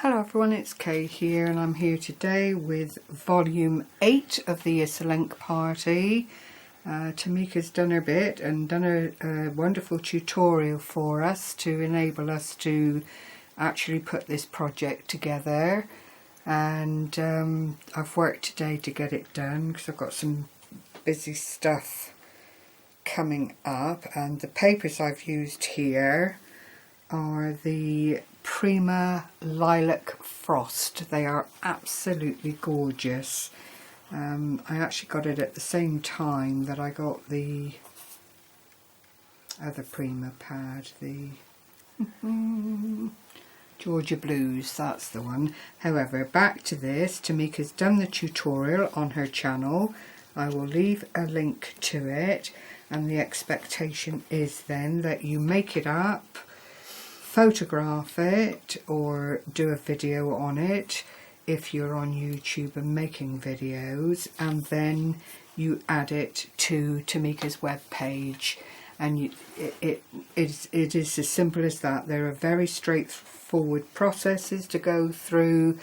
Hello everyone, it's Kay here and I'm here today with volume 8 of the Issa Link Party. Tmika's done her bit and done a wonderful tutorial for us to enable us to actually put this project together, and I've worked today to get it done because I've got some busy stuff coming up, and the papers I've used here are the Prima Lilac Frost. They are absolutely gorgeous. I actually got it at the same time that I got the other Prima pad, the Georgia Blues, that's the one. However, back to this, Tmika's done the tutorial on her channel. I will leave a link to it, and the expectation is then that you make it up, photograph it or do a video on it if you're on YouTube and making videos, and then you add it to Tmika's web page, and it is as simple as that. There are very straightforward processes to go through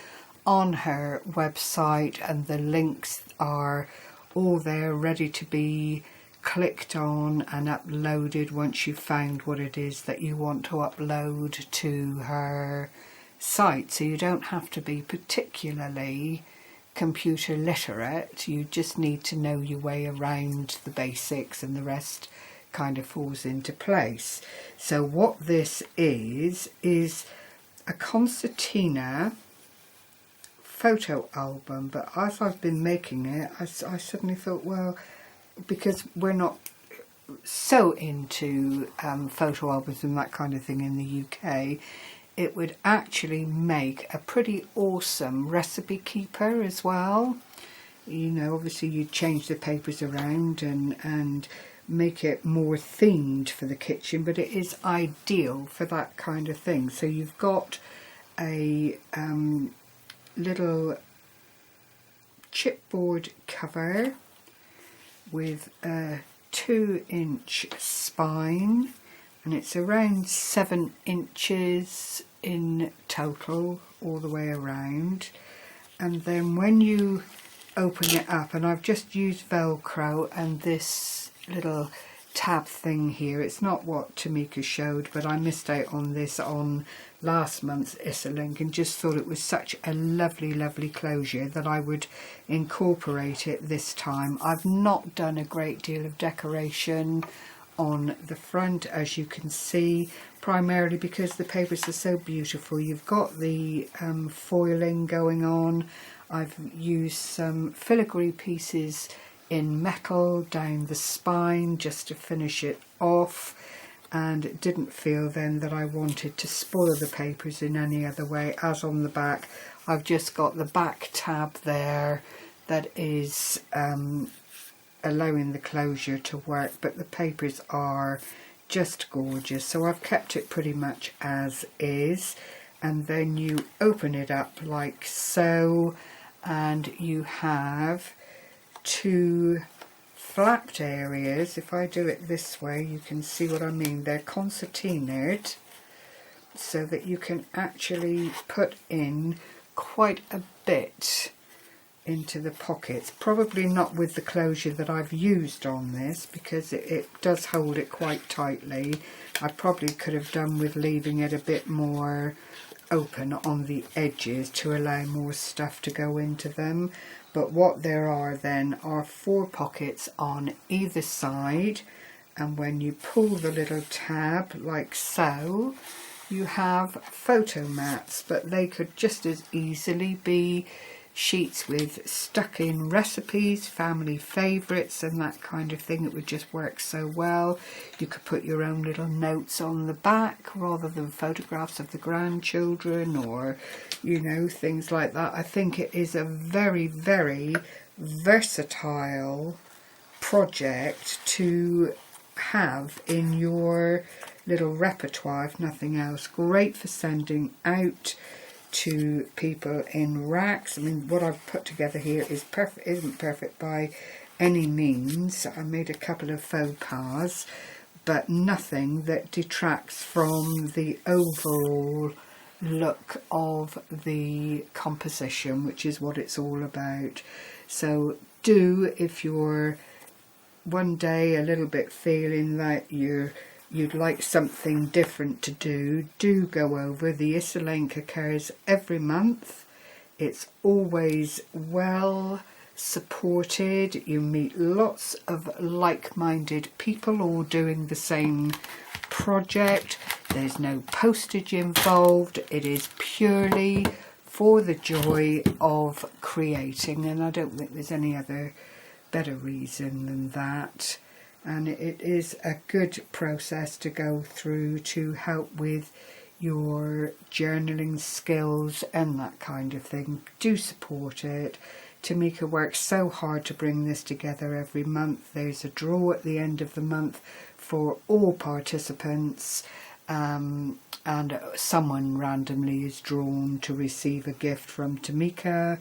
on her website, and the links are all there ready to be clicked on and uploaded once you've found what it is that you want to upload to her site. So you don't have to be particularly computer literate, you just need to know your way around the basics, and the rest kind of falls into place. So what this is a concertina photo album, but as I've been making it, I suddenly thought, well, because we're not so into photo albums and that kind of thing in the UK, it would actually make a pretty awesome recipe keeper as well. You know, obviously you'd change the papers around and make it more themed for the kitchen, but it is ideal for that kind of thing. So you've got a little chipboard cover with a 2-inch spine, and it's around 7 inches in total all the way around. And then when you open it up, and I've just used Velcro and this little tab thing here, it's not what Tmika showed, but I missed out on this on last month's Issa Link and just thought it was such a lovely closure that I would incorporate it this time. I've not done a great deal of decoration on the front, as you can see, primarily because the papers are so beautiful. You've got the foiling going on. I've used some filigree pieces in metal down the spine just to finish it off, and didn't feel then that I wanted to spoil the papers in any other way. As on the back, I've just got the back tab there that is allowing the closure to work, but the papers are just gorgeous, so I've kept it pretty much as is. And then you open it up like so, and you have two flapped areas. If I do it this way, you can see what I mean. They're concertinaed so that you can actually put in quite a bit into the pockets. Probably not with the closure that I've used on this, because it does hold it quite tightly. I probably could have done with leaving it a bit more open on the edges to allow more stuff to go into them. But what there are then are 4 pockets on either side, and when you pull the little tab like so, you have photo mats, but they could just as easily be sheets with stuck in recipes, family favourites and that kind of thing. It would just work so well. You could put your own little notes on the back rather than photographs of the grandchildren, or, you know, things like that. I think it is a very versatile project to have in your little repertoire, if nothing else. Great for sending out to people in racks. I mean, what I've put together here is perfect, isn't perfect by any means. I made a couple of faux pas, but nothing that detracts from the overall look of the composition, which is what it's all about. So do, if you're one day a little bit feeling that you'd like something different to do go over. The Issa Link occurs every month. It's always well supported. You meet lots of like-minded people all doing the same project. There's no postage involved. It is purely for the joy of creating, and I don't think there's any other better reason than that. And it is a good process to go through to help with your journaling skills and that kind of thing. Do support it. Tmika works so hard to bring this together every month. There's a draw at the end of the month for all participants, and someone randomly is drawn to receive a gift from Tmika.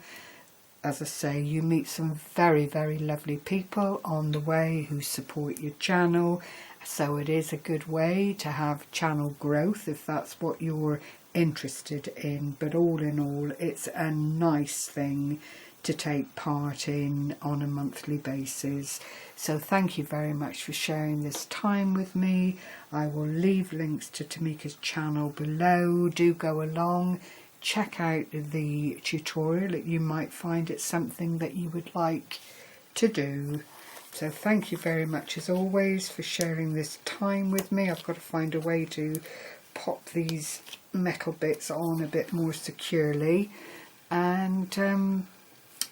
As I say, you meet some very, very lovely people on the way who support your channel, so it is a good way to have channel growth if that's what you're interested in. But all in all, it's a nice thing to take part in on a monthly basis. So thank you very much for sharing this time with me. I will leave links to Tmika's channel below. Do go along, check out the tutorial. You might find it something that you would like to do. So thank you very much as always for sharing this time with me. I've got to find a way to pop these metal bits on a bit more securely. And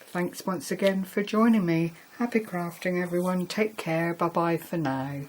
thanks once again for joining me. Happy crafting, everyone. Take care. Bye bye for now.